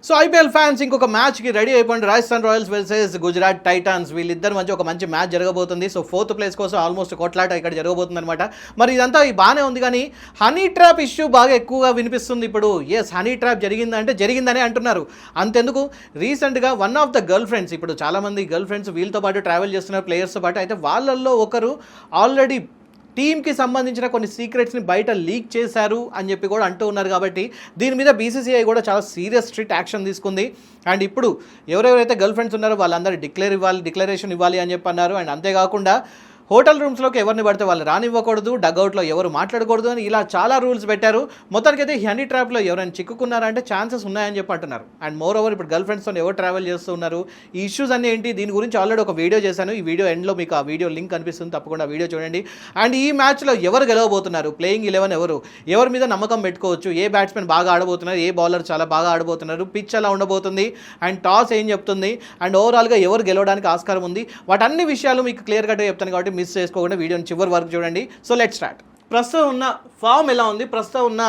So IPL fans ఇంకొక మ్యాచ్కి ready అయిపోయింది. Rajasthan Royals versus Gujarat Titans వీళ్ళిద్దరి మధ్య ఒక మంచి మ్యాచ్ జరగబోతుంది. సో 4th ప్లేస్ కోసం ఆల్మోస్ట్ కొట్లాట ఇక్కడ జరగబోతుంది అనమాట. మరి ఇదంతా బాగానే ఉంది, కానీ హనీ ట్రాప్ ఇష్యూ బాగా ఎక్కువగా వినిపిస్తుంది ఇప్పుడు. ఎస్, హనీ ట్రాప్ జరిగిందంటే జరిగిందనే అంటున్నారు. అంతెందుకు, రీసెంట్గా one of the girl friends, ఇప్పుడు చాలామంది గర్ల్ ఫ్రెండ్స్ వీళ్ళతో పాటు ట్రావెల్ చేస్తున్నారు ప్లేయర్స్తో పాటు, అయితే వాళ్ళల్లో ఒకరు ఆల్రెడీ టీమ్కి సంబంధించిన కొన్ని సీక్రెట్స్ని బయట లీక్ చేశారు అని చెప్పి కూడా అంటూ ఉన్నారు. కాబట్టి దీని మీద బీసీసీఐ కూడా చాలా సీరియస్ స్ట్రిక్ట్ యాక్షన్ తీసుకుంది. అండ్ ఇప్పుడు ఎవరెవరైతే గర్ల్ ఫ్రెండ్స్ ఉన్నారో వాళ్ళందరూ డిక్లరేషన్ ఇవ్వాలి అని చెప్పి అన్నారు. అండ్ అంతేకాకుండా హోటల్ రూమ్స్లోకి ఎవరిని పడితే వాళ్ళు రానివ్వకూడదు, డగ్అవుట్లో ఎవరు మాట్లాడకూడదు అని ఇలా చాలా రూల్స్ పెట్టారు. మొత్తానికైతే హనీ ట్రాప్లో ఎవరైనా చిక్కుకున్నారంటే ఛాన్సెస్ ఉన్నాయని చెప్పి అంటున్నారు. అండ్ మోర్ ఓవర్ ఇప్పుడు గర్ల్ ఫ్రెండ్స్తో ఎవరు ట్రావెల్ చేస్తూ ఉన్నారు, ఈ ఇష్యూస్ అన్నీ ఏంటి, దీని గురించి ఆల్రెడీ ఒక వీడియో చేశాను. ఈ వీడియో ఎండ్లో మీకు ఆ వీడియో లింక్ కనిపిస్తుంది, తప్పకుండా ఆ వీడియో చూడండి. అండ్ ఈ మ్యాచ్లో ఎవరు గెలవబోతున్నారు, ప్లేయింగ్ 11 ఎవరి మీద నమ్మకం పెట్టుకోవచ్చు, ఏ బ్యాట్స్మెన్ బాగా ఆడబోతున్నారు, ఏ బౌలర్ చాలా బాగా ఆడబోతున్నారు, పిచ్ ఎలా ఉండబోతుంది, అండ్ టాస్ ఏం చెప్తుంది, అండ్ ఓవరాల్గా ఎవరు గెలవడానికి ఆస్కారం ఉంది, వాటన్ని విషయాలు మీకు క్లియర్ కట్గా చెప్తాను. కాబట్టి మిస్ చేసుకోకుండా వీడియోని చివరి వరకు చూడండి. So let start. ప్రస్తుతం ఉన్న ఫామ్ ఎలా ఉంది, ప్రస్తుతం ఉన్న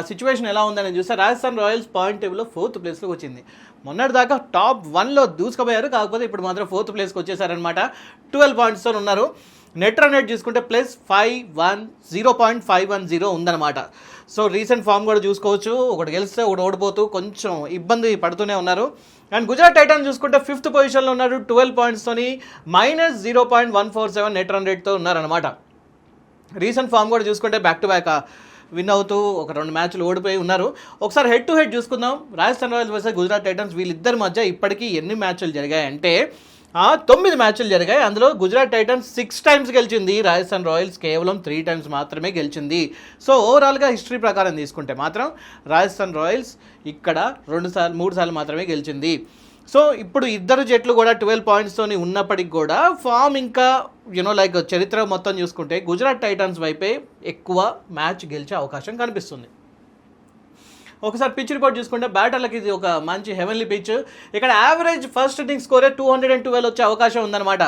సిచ్యువేషన్ ఎలా ఉందని చూస్తే రాజస్థాన్ రాయల్స్ పాయింట్ టేబుల్లో 4th ప్లేస్లోకి వచ్చింది. మొన్నటి దాకా టాప్ 1లో దూసుకుపోయారు, కాకపోతే ఇప్పుడు మాత్రం 4th ప్లేస్కి వచ్చేసారనమాట. 12 పాయింట్స్తో ఉన్నారు. నెట్ రన్ రేట్ చూసుకుంటే +0.510 ఉందన్నమాట. సో రీసెంట్ ఫామ్ కూడా చూసుకోవచ్చు, ఒకటి గెలిస్తే ఒకటి ఓడిపోతూ కొంచెం ఇబ్బంది పడుతూనే ఉన్నారు. అండ్ గుజరాత్ టైటాన్స్ చూసుకుంటే 5th పొజిషన్లో ఉన్నారు 12 పాయింట్స్తోని, -0.147 నెట్ రన్ రేట్తో ఉన్నారనమాట. రీసెంట్ ఫామ్ కూడా చూసుకుంటే బ్యాక్ టు బ్యాక్ విన్ అవుతూ ఒక 2 మ్యాచ్లు ఓడిపోయి ఉన్నారు. ఒకసారి హెడ్ టు హెడ్ చూసుకుందాం. Rajasthan Royals versus Gujarat Titans వీళ్ళిద్దరి మధ్య ఇప్పటికీ ఎన్ని మ్యాచ్లు జరిగాయంటే 9 మ్యాచ్లు జరిగాయి. అందులో గుజరాత్ టైటన్స్ 6 టైమ్స్ గెలిచింది, రాజస్థాన్ రాయల్స్ కేవలం 3 టైమ్స్ మాత్రమే గెలిచింది. సో ఓవరాల్గా హిస్టరీ ప్రకారం తీసుకుంటే మాత్రం రాజస్థాన్ రాయల్స్ ఇక్కడ 3 సార్లు మాత్రమే గెలిచింది. సో ఇప్పుడు ఇద్దరు జట్లు కూడా 12 పాయింట్స్తోని ఉన్నప్పటికి కూడా ఫామ్ ఇంకా చరిత్ర మొత్తం చూసుకుంటే గుజరాత్ టైటన్స్ వైపే ఎక్కువ మ్యాచ్ గెలిచే అవకాశం కనిపిస్తుంది. ఒకసారి పిచ్ రిపోర్ట్ చూసుకుంటే బ్యాటర్లకి ఇది ఒక మంచి హెవెన్లీ పిచ్. ఇక్కడ యావరేజ్ ఫస్ట్ ఇన్నింగ్స్ స్కోరే 212 వచ్చే అవకాశం ఉందన్నమాట.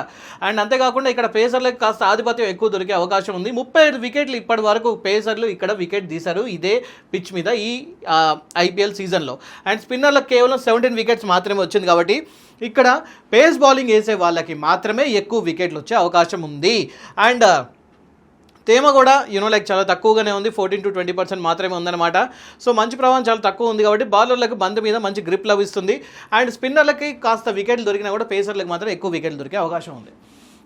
అండ్ అంతేకాకుండా ఇక్కడ పేసర్లకు కాస్త ఆధిపత్యం ఎక్కువ దొరికే అవకాశం ఉంది. 35 వికెట్లు ఇప్పటి వరకు పేసర్లు ఇక్కడ వికెట్ తీశారు ఇదే పిచ్ మీద ఈ ఐపీఎల్ సీజన్లో. అండ్ స్పిన్నర్లకు కేవలం 17 వికెట్స్ మాత్రమే వచ్చింది. కాబట్టి ఇక్కడ పేస్ బౌలింగ్ వేసే వాళ్ళకి మాత్రమే ఎక్కువ వికెట్లు వచ్చే అవకాశం ఉంది. అండ్ తేమ కూడా చాలా తక్కువగానే ఉంది, 14 to 20% మాత్రమే ఉందన్నమాట. సో మంచి ప్రభావం చాలా తక్కువ ఉంది కాబట్టి బౌలర్లకు బంతి మీద మంచి గ్రిప్ లభిస్తుంది. అండ్ స్పిన్నర్లకి కాస్త వికెట్లు దొరికినా కూడా పేసర్లకు మాత్రం ఎక్కువ వికెట్లు దొరికే అవకాశం ఉంది.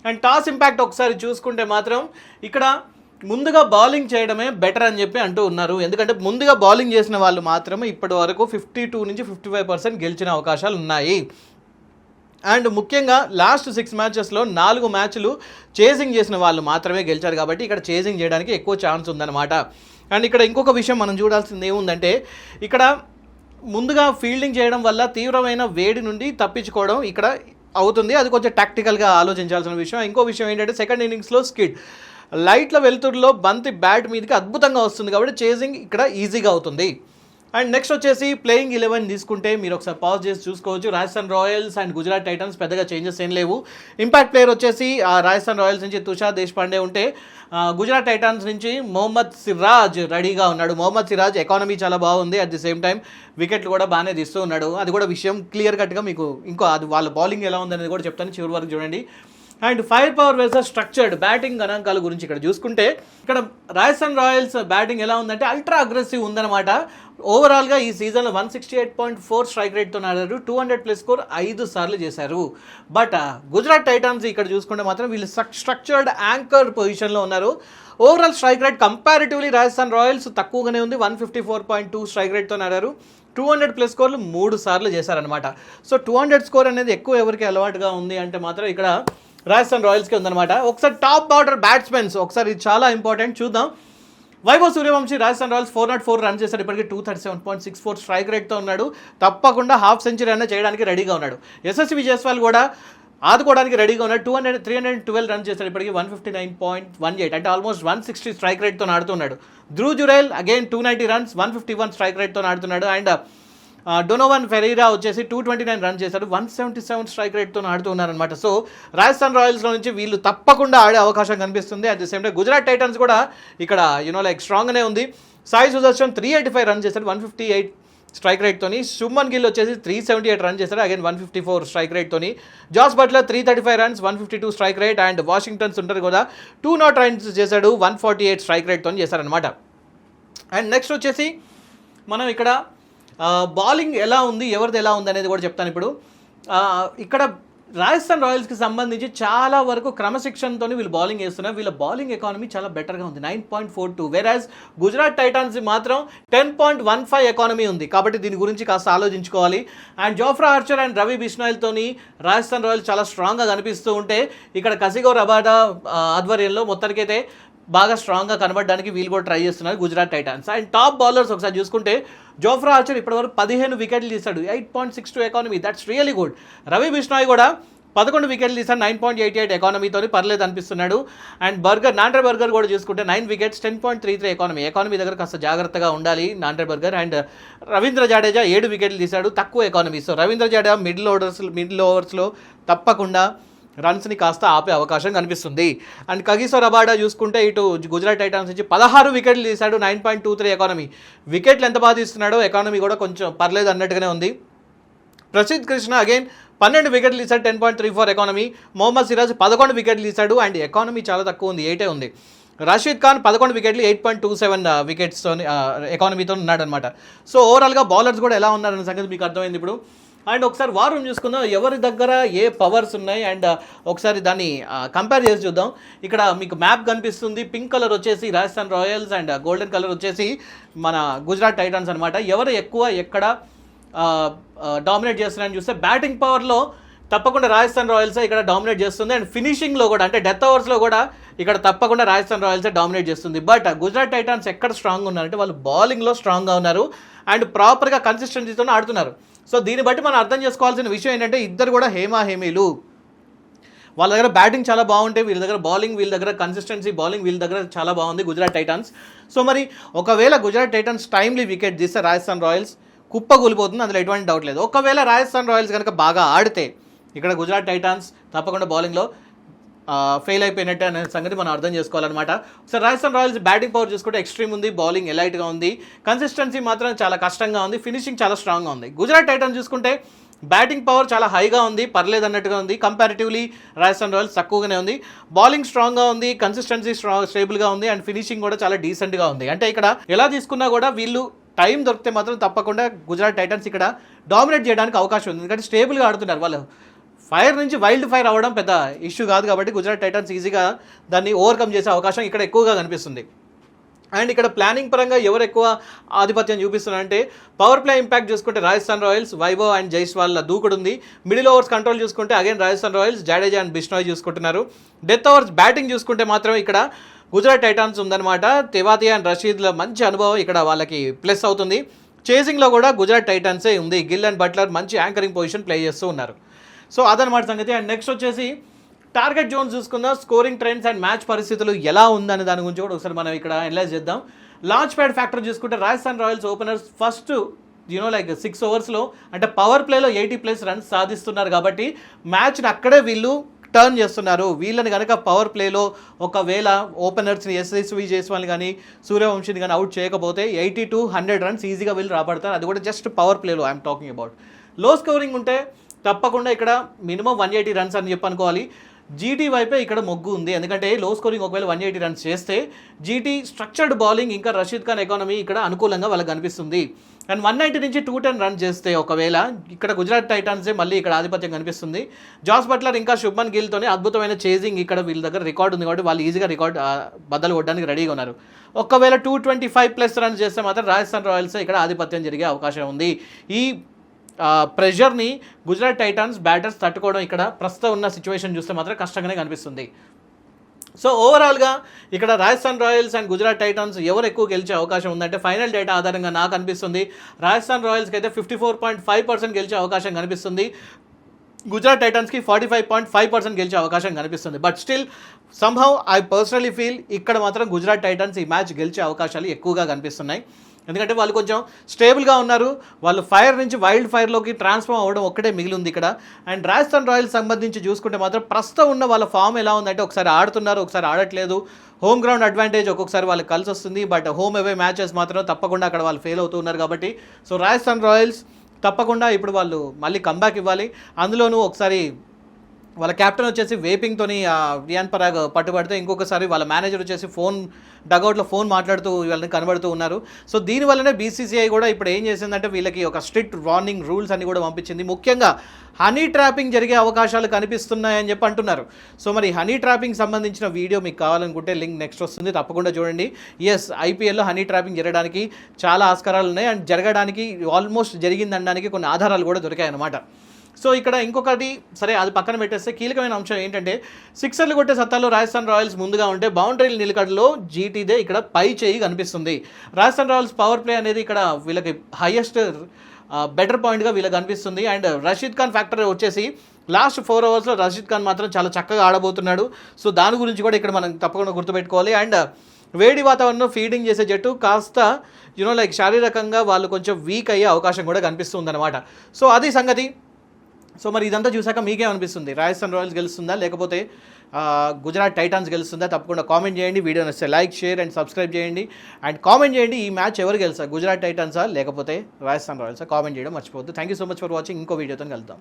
అండ్ టాస్ ఇంపాక్ట్ ఒకసారి చూసుకుంటే మాత్రం ఇక్కడ ముందుగా బౌలింగ్ చేయడమే బెటర్ అని చెప్పి అంటూ ఉన్నారు. ఎందుకంటే ముందుగా బౌలింగ్ చేసిన వాళ్ళు మాత్రమే ఇప్పటి వరకు 52 నుంచి 55% గెలిచిన అవకాశాలు ఉన్నాయి. అండ్ ముఖ్యంగా లాస్ట్ 6 మ్యాచెస్లో 4 మ్యాచ్లు చేజింగ్ చేసిన వాళ్ళు మాత్రమే గెలిచారు. కాబట్టి ఇక్కడ చేజింగ్ చేయడానికి ఎక్కువ ఛాన్స్ ఉందన్నమాట. అండ్ ఇక్కడ ఇంకొక విషయం మనం చూడాల్సింది ఏముందంటే ఇక్కడ ముందుగా ఫీల్డింగ్ చేయడం వల్ల తీవ్రమైన వేడి నుండి తప్పించుకోవడం ఇక్కడ అవుతుంది. అది కొంచెం టాక్టికల్గా ఆలోచించాల్సిన విషయం. ఇంకో విషయం ఏంటంటే సెకండ్ ఇన్నింగ్స్లో స్కిడ్ లైట్ల వెలుతురులో బంతి బ్యాట్ మీదకి అద్భుతంగా వస్తుంది కాబట్టి చేజింగ్ ఇక్కడ ఈజీగా అవుతుంది. అండ్ నెక్స్ట్ వచ్చేసి ప్లేయింగ్ 11 తీసుకుంటే మీరు ఒకసారి పాజ్ చేసి చూసుకోవచ్చు. Rajasthan Royals and Gujarat Titans పెద్దగా చేంజెస్ ఏం లేవు. ఇంపాక్ట్ ప్లేయర్ వచ్చేసి రాజస్థాన్ రాయల్స్ నుంచి తుషార్ దేశపాండే ఉంటే గుజరాత్ టైటన్స్ నుంచి మొహమ్మద్ సిరాజ్ రెడీగా ఉన్నాడు. మొహమ్మద్ సిరాజ్ ఎకానమీ చాలా బాగుంది, అట్ ది సేమ్ టైం వికెట్లు కూడా బాగానే తీస్తూ ఉన్నాడు. అది కూడా విషయం క్లియర్ కట్గా మీకు అది వాళ్ళ బౌలింగ్ ఎలా ఉందనేది కూడా చెప్తాను, చివరి వరకు చూడండి. And fire power versus structured batting గణాంకాల గురించి ఇక్కడ చూసుకుంటే ఇక్కడ రాజస్థాన్ రాయల్స్ బ్యాటింగ్ ఎలా ఉందంటే అల్ట్రా అగ్రెసివ్ ఉందన్నమాట. ఓవరాల్గా ఈ సీజన్లో 168.4 స్ట్రైక్ రేట్తో ఆడారు, 200+ స్కోర్ 5 సార్లు చేశారు. బట్ గుజరాత్ టైటన్స్ ఇక్కడ చూసుకుంటే మాత్రం వీళ్ళు స్ట్రక్చర్డ్ యాంకర్ పొజిషన్లో ఉన్నారు. Overall strike rate comparatively Rajasthan Royals తక్కువగానే ఉంది, 154.2 స్ట్రైక్ రేట్తో ఆడారు, 200+ స్కోర్లు 3 సార్లు చేశారనమాట. సో 200 స్కోర్ అనేది ఎక్కువ ఎవరికి అలవాటుగా ఉంది అంటే మాత్రం ఇక్కడ రాజస్థాన్ రాయల్స్కి ఉందన్నమాట. ఒకసారి టాప్ ఆర్డర్ బ్యాట్స్మెన్స్ ఒకసారి ఇది చాలా ఇంపార్టెంట్ చూద్దాం. వైభవ్ సూర్యవంశీ రాజస్థాన్ రాయల్స్ 404 రన్ చేశాడు, ఇప్పటికీ 237.64 స్ట్రైక్ రేట్తో ఉన్నాడు. తప్పకుండా హాఫ్ సెంచరీ అన్న చేయడానికి రెడీగా ఉన్నాడు. యశస్వి జైస్వాల్ కూడా ఆదుకోవడానికి రెడీగా ఉన్నాడు, 312 రన్ చేశాడు, ఇప్పటికీ 159.18 అంటే ఆల్మోస్ట్ 160 స్ట్రైక్ రేట్తో ఆడుతున్నాడు. ధ్రువ్ జురైల్ అగైన్ 290 రన్స్ 151 స్ట్రైక్ రేట్తో ఆడుతున్నాడు. అండ్ డొనోవన్ ఫెరీరా వచ్చేసి 229 రన్ చేశాడు, 177 స్ట్రైక్ రేట్తో ఆడుతూ ఉన్నారనమాట. సో రాజస్థాన్ రాయల్స్లో నుంచి వీళ్ళు తప్పకుండా ఆడే అవకాశం కనిపిస్తుంది. At the same time Gujarat Titans కూడా ఇక్కడ స్ట్రాంగ్గానే ఉంది. సాయి సుదర్శన్ 385 రన్ చేశాడు, 158 స్ట్రైక్ రేట్తోని. శుభ్మన్ గిల్ వచ్చేసి 378 రన్ చేశారు, అగైన్ 154 స్ట్రైక్ రేట్తోని. Jos Buttler 335 runs, 152 strike rate. And Washington Sundar కూడా 200 రన్స్ చేశాడు, 148 స్ట్రైక్ రేట్తో చేశారనమాట. అండ్ నెక్స్ట్ వచ్చేసి మనం ఇక్కడ బౌలింగ్ ఎలా ఉంది, ఎవరిది ఎలా ఉంది అనేది కూడా చెప్తాను ఇప్పుడు. ఇక్కడ రాజస్థాన్ రాయల్స్కి సంబంధించి చాలా వరకు క్రమశిక్షణతో వీళ్ళు బౌలింగ్ వేస్తున్నారు. వీళ్ళ బౌలింగ్ ఎకానమీ చాలా బెటర్గా ఉంది, 9.42. వేరాజ్ గుజరాత్ టైటాన్స్ మాత్రం 10.15 ఎకానమీ ఉంది. కాబట్టి దీని గురించి కాస్త ఆలోచించుకోవాలి. And Jofra Archer and Ravi బిష్నాయ్తోని రాజస్థాన్ రాయల్స్ చాలా స్ట్రాంగ్గా కనిపిస్తూ ఉంటే, ఇక్కడ కసిగో రబాడా ఆధ్వర్యంలో మొత్తానికైతే బాగా స్ట్రాంగ్గా కనబడడానికి వీళ్ళు కూడా ట్రై చేస్తున్నారు Gujarat Titans. And top bowlers ఒకసారి చూసుకుంటే జోఫ్రా ఆర్చర్ ఇప్పటివరకు 15 వికెట్లు తీశాడు, 8.62 economy, that's really good. Ravi Bishnoi కూడా 11 వికెట్లు తీశాడు, 9.88 ఎకానమీతో పర్లేదు అనిపిస్తున్నాడు. అండ్ నాండ్రే బర్గర్ కూడా చూసుకుంటే 9 వికెట్స్, 10.33 ఎకానమీ దగ్గర కాస్త జాగ్రత్తగా ఉండాలి Nandre Burger. And Ravindra Jadeja 7 వికెట్లు తీశాడు, తక్కువ economy. So Ravindra Jadeja middle ఓవర్స్లో తప్పకుండా రన్స్ని కాస్త ఆపే అవకాశం కనిపిస్తుంది. అండ్ కగిసో రబాడా చూసుకుంటే ఇటు గుజరాత్ టైటాన్స్ నుంచి 16 వికెట్లు తీశాడు, 9.23 ఎకానమీ. వికెట్లు ఎంత బాగా తీస్తున్నాడో ఎకానమీ కూడా కొంచెం పర్లేదు అన్నట్టుగానే ఉంది. ప్రసిద్ధ్ కృష్ణ అగైన్ 12 వికెట్లు తీశాడు, 10.34 ఎకానమీ. మొహమ్మద్ సిరాజ్ 11 వికెట్లు తీశాడు అండ్ ఎకానమీ చాలా తక్కువ ఉంది, 8 ఉంది. రషీద్ ఖాన్ 11 వికెట్లు, 8.27 వికెట్స్తో ఎకానమీతో ఉన్నాడనమాట. సో ఓవరాల్గా బౌలర్స్ కూడా ఎలా ఉన్నారన్న సంగతి మీకు అర్థమైంది ఇప్పుడు. అండ్ ఒకసారి వారం చూసుకుందాం ఎవరి దగ్గర ఏ పవర్స్ ఉన్నాయి అండ్ ఒకసారి దాన్ని కంపేర్ చేసి చూద్దాం. ఇక్కడ మీకు మ్యాప్ కనిపిస్తుంది, పింక్ కలర్ వచ్చేసి Rajasthan Royals and golden colour వచ్చేసి మన గుజరాత్ టైటాన్స్ అనమాట. ఎవరు ఎక్కువ ఎక్కడ డామినేట్ చేస్తున్నారని చూస్తే బ్యాటింగ్ పవర్లో తప్పకుండా రాజస్థాన్ రాయల్సే ఇక్కడ డామినేట్ చేస్తుంది. అండ్ ఫినిషింగ్లో కూడా అంటే డెత్ ఓవర్స్లో కూడా ఇక్కడ తప్పకుండా రాజస్థాన్ రాయల్సే డామినేట్ చేస్తుంది. బట్ గుజరాత్ టైటాన్స్ ఎక్కడ స్ట్రాంగ్ ఉన్నారంటే వాళ్ళు బౌలింగ్లో స్ట్రాంగ్గా ఉన్నారు అండ్ ప్రాపర్గా కన్సిస్టెన్సీతో ఆడుతున్నారు. సో దీన్ని బట్టి మనం అర్థం చేసుకోవాల్సిన విషయం ఏంటంటే ఇద్దరు కూడా హేమీలు. వాళ్ళ దగ్గర బ్యాటింగ్ చాలా బాగుంటే వీళ్ళ దగ్గర బౌలింగ్, వీళ్ళ దగ్గర కన్సిస్టెన్సీ బౌలింగ్ వీళ్ళ దగ్గర చాలా బాగుంది గుజరాత్ టైటాన్స్. సో మరి ఒకవేళ గుజరాత్ టైటాన్స్ టైమ్లీ వికెట్ తీస్తే రాజస్థాన్ రాయల్స్ కుప్పకూలిపోతుంది, అందులో ఎటువంటి డౌట్ లేదు. ఒకవేళ రాజస్థాన్ రాయల్స్ కనుక బాగా ఆడితే ఇక్కడ గుజరాత్ టైటాన్స్ తప్పకుండా బౌలింగ్లో ఫెయిల్ అయిపోయినట్టు అనే సంగతి మనం అర్థం చేసుకోవాలన్నమాట. So Rajasthan Royals batting power చూసుకుంటే ఎక్స్ట్రీమ్ ఉంది, బౌలింగ్ ఎలైట్గా ఉంది, కన్సిస్టెన్సీ మాత్రం చాలా కష్టంగా ఉంది, ఫినిషింగ్ చాలా స్ట్రాంగ్గా ఉంది. గుజరాత్ టైటన్స్ చూసుకుంటే బ్యాటింగ్ పవర్ చాలా హైగా ఉంది, పర్లేదు అన్నట్టుగా ఉంది. కంపారిటివ్లీ రాజస్థాన్ రాయల్స్ తక్కువగానే ఉంది. బౌలింగ్ స్ట్రాంగ్గా ఉంది, కన్సిస్టెన్సీ స్టేబుల్గా ఉంది అండ్ ఫినిషింగ్ కూడా చాలా డీసెంట్గా ఉంది. అంటే ఇక్కడ ఎలా తీసుకున్నా కూడా వీళ్ళు టైం దొరికితే మాత్రం తప్పకుండా గుజరాత్ టైటన్స్ ఇక్కడ డామినేట్ చేయడానికి అవకాశం ఉంది. ఎందుకంటే స్టేబుల్గా ఆడుతున్నారు వాళ్ళు. ఫైర్ నుంచి వైల్డ్ ఫైర్ అవ్వడం పెద్ద ఇష్యూ కాదు కాబట్టి గుజరాత్ టైటన్స్ ఈజీగా దాన్ని ఓవర్కమ్ చేసే అవకాశం ఇక్కడ ఎక్కువగా కనిపిస్తుంది. అండ్ ఇక్కడ ప్లానింగ్ పరంగా ఎవరు ఎక్కువ ఆధిపత్యం చూపిస్తున్నారంటే పవర్ ప్లే ఇంపాక్ట్ చూసుకుంటే రాజస్థాన్ రాయల్స్, వైభవ్ అండ్ జైస్వాల్ దూకుడు ఉంది. మిడిల్ ఓవర్స్ కంట్రోల్ చూసుకుంటే again Rajasthan Royals, Jadeja and Bishnoi చూసుకుంటున్నారు. డెత్ ఓవర్స్ బ్యాటింగ్ చూసుకుంటే మాత్రం ఇక్కడ గుజరాత్ టైటాన్స్ ఉందన్నమాట. తెవాతియా అండ్ రషీద్ల మంచి అనుభవం ఇక్కడ వాళ్ళకి ప్లస్ అవుతుంది. చేసింగ్లో కూడా గుజరాత్ టైటాన్సే ఉంది. గిల్ అండ్ బట్లర్ మంచి యాంకరింగ్ పొజిషన్ ప్లే చేస్తూ ఉన్నారు. సో అదనమాట సంగతి. అండ్ నెక్స్ట్ వచ్చేసి టార్గెట్ జోన్స్ చూసుకుందాం, స్కోరింగ్ ట్రెండ్స్ అండ్ మ్యాచ్ పరిస్థితులు ఎలా ఉందనే దాని గురించి కూడా ఒకసారి మనం ఇక్కడ అనలైజ్ చేద్దాం. లాంచ్ ప్యాడ్ ఫ్యాక్టర్ చూసుకుంటే రాజస్థాన్ రాయల్స్ ఓపెనర్స్ ఫస్ట్ 6 ఓవర్స్లో అంటే పవర్ ప్లేలో 80+ రన్స్ సాధిస్తున్నారు కాబట్టి మ్యాచ్ని అక్కడే వీళ్ళు టర్న్ చేస్తున్నారు. వీళ్ళని కనుక పవర్ ప్లేలో ఒకవేళ ఓపెనర్స్ని ఎస్ఎస్వి జైస్వాల్ని కానీ సూర్యవంశీని కానీ అవుట్ చేయకపోతే 80 to 100 రన్స్ ఈజీగా వీళ్ళు రాబడతారు. అది కూడా జస్ట్ పవర్ ప్లేలో I'm talking about. Low scoring ఉంటే తప్పకుండా ఇక్కడ మినిమం 180 రన్స్ అని చెప్పి అనుకోవాలి. జీటీ వైపే ఇక్కడ మొగ్గు ఉంది, ఎందుకంటే లో స్కోరింగ్ ఒకవేళ 180 రన్స్ చేస్తే జీటీ స్ట్రక్చర్డ్ బౌలింగ్ ఇంకా రషీద్ ఖాన్ ఎకానమీ ఇక్కడ అనుకూలంగా వాళ్ళకి కనిపిస్తుంది. అండ్ 190 నుంచి 210 రన్స్ చేస్తే ఒకవేళ ఇక్కడ గుజరాత్ టైటాన్సే మళ్ళీ ఇక్కడ ఆధిపత్యం కనిపిస్తుంది. జాస్ బట్లర్ ఇంకా శుభ్మన్ గిల్తోనే అద్భుతమైన చేజింగ్ ఇక్కడ వీళ్ళ దగ్గర రికార్డు ఉంది కాబట్టి వాళ్ళు ఈజీగా రికార్డ్ బద్దలు కొట్టడానికి రెడీగా ఉన్నారు. ఒకవేళ 225+ రన్స్ చేస్తే మాత్రం రాజస్థాన్ రాయల్సే ఇక్కడ ఆధిపత్యం జరిగే అవకాశం ఉంది. ఈ ప్రెషర్ని గుజరాత్ టైటాన్స్ బ్యాటర్స్ తట్టుకోవడం ఇక్కడ ప్రస్తుతం ఉన్న సిచ్యువేషన్ చూస్తే మాత్రం కష్టంగానే కనిపిస్తుంది. సో ఓవరాల్గా ఇక్కడ Rajasthan Royals and Gujarat Titans ఎవరు ఎక్కువ గెలిచే అవకాశం ఉందంటే ఫైనల్ డేటా ఆధారంగా నాకు అనిపిస్తుంది రాజస్థాన్ రాయల్స్కి అయితే 54.5% గెలిచే అవకాశం కనిపిస్తుంది. గుజరాత్ టైటన్స్కి 45.5% గెలిచే అవకాశం కనిపిస్తుంది. But still somehow I personally feel ఇక్కడ మాత్రం గుజరాత్ టైటన్స్ ఈ మ్యాచ్ గెలిచే అవకాశాలు ఎక్కువగా కనిపిస్తున్నాయి. ఎందుకంటే వాళ్ళు కొంచెం స్టేబుల్గా ఉన్నారు. వాళ్ళు ఫైర్ నుంచి వైల్డ్ ఫైర్లోకి ట్రాన్స్ఫార్మ్ అవ్వడం ఒక్కటే మిగిలి ఉంది ఇక్కడ. అండ్ రాజస్థాన్ రాయల్స్ సంబంధించి చూసుకుంటే మాత్రం ప్రస్తుతం ఉన్న వాళ్ళ ఫామ్ ఎలా ఉందంటే ఒకసారి ఆడుతున్నారు, ఒకసారి ఆడట్లేదు. హోమ్ గ్రౌండ్ అడ్వాంటేజ్ ఒక్కొక్కసారి వాళ్ళకి కలిసి వస్తుంది, బట్ హోమ్ అవే మ్యాచెస్ మాత్రం తప్పకుండా అక్కడ వాళ్ళు ఫెయిల్ అవుతూ ఉన్నారు. కాబట్టి సో రాజస్థాన్ రాయల్స్ తప్పకుండా ఇప్పుడు వాళ్ళు మళ్ళీ కంబ్యాక్ ఇవ్వాలి. అందులోనూ ఒకసారి వాళ్ళ కెప్టెన్ వచ్చేసి వేపింగ్తోని రియాన్ పరాగ్ పట్టుబడితే, ఇంకొకసారి వాళ్ళ మేనేజర్ వచ్చేసి డగౌట్లో ఫోన్ మాట్లాడుతూ వీళ్ళని కనబడుతూ ఉన్నారు. సో దీనివల్లనే బీసీసీఐ కూడా ఇప్పుడు ఏం చేసిందంటే వీళ్ళకి ఒక స్ట్రిక్ట్ వార్నింగ్ రూల్స్ అని కూడా పంపించింది. ముఖ్యంగా హనీ ట్రాపింగ్ జరిగే అవకాశాలు కనిపిస్తున్నాయని చెప్పి అంటున్నారు. సో మరి హనీ ట్రాపింగ్ సంబంధించిన వీడియో మీకు కావాలనుకుంటే లింక్ నెక్స్ట్ వస్తుంది, తప్పకుండా చూడండి. ఎస్, ఐపీఎల్లో హనీ ట్రాపింగ్ జరగడానికి చాలా ఆస్కారాలు ఉన్నాయి, అండ్ జరగడానికి ఆల్మోస్ట్ జరిగిందనడానికి కొన్ని ఆధారాలు కూడా దొరికాయి అన్నమాట. సో ఇక్కడ ఇంకొకటి, సరే అది పక్కన పెట్టేస్తే కీలకమైన అంశం ఏంటంటే సిక్సర్లు కొట్టే సత్తాలో రాజస్థాన్ రాయల్స్ ముందుగా ఉంటే బౌండరీల నిలకడలో జీటీదే ఇక్కడ పై చేయి కనిపిస్తుంది. రాజస్థాన్ రాయల్స్ పవర్ ప్లే అనేది ఇక్కడ వీళ్ళకి హైయెస్ట్ బెటర్ పాయింట్గా వీళ్ళకి కనిపిస్తుంది. అండ్ రషీద్ ఖాన్ ఫ్యాక్టర్ వచ్చేసి లాస్ట్ 4 ఓవర్స్లో రషీద్ ఖాన్ మాత్రం చాలా చక్కగా ఆడబోతున్నాడు. సో దాని గురించి కూడా ఇక్కడ మనం తప్పకుండా గుర్తుపెట్టుకోవాలి. అండ్ వేడి వాతావరణంలో ఫీల్డింగ్ చేసే జట్టు కాస్త లైక్ శారీరకంగా వాళ్ళు కొంచెం వీక్ అయ్యే అవకాశం కూడా కనిపిస్తుంది అనమాట. సో అది సంగతి. సో మరి ఇదంతా చూసాక మీకేమనిపిస్తుంది? రాజస్థాన్ రాయల్స్ గెలుస్తుందా లేకపోతే గుజరాత్ టైటాన్స్ గెలుస్తుందా? తప్పకుండా కామెంట్ చేయండి. వీడియో నచ్చితే లైక్, షేర్ అండ్ సబ్స్క్రైబ్ చేయండి. అండ్ కామెంట్ చేయండి ఈ మ్యాచ్ ఎవరు గెలుస్తారు, గుజరాత్ టైటాన్సా లేకపోతే రాజస్థాన్ రాయల్సా? కామెంట్ చేయడం మర్చిపోవద్దు. Thank you so much for watching. ఇంకో వీడియోతో కలుద్దాం.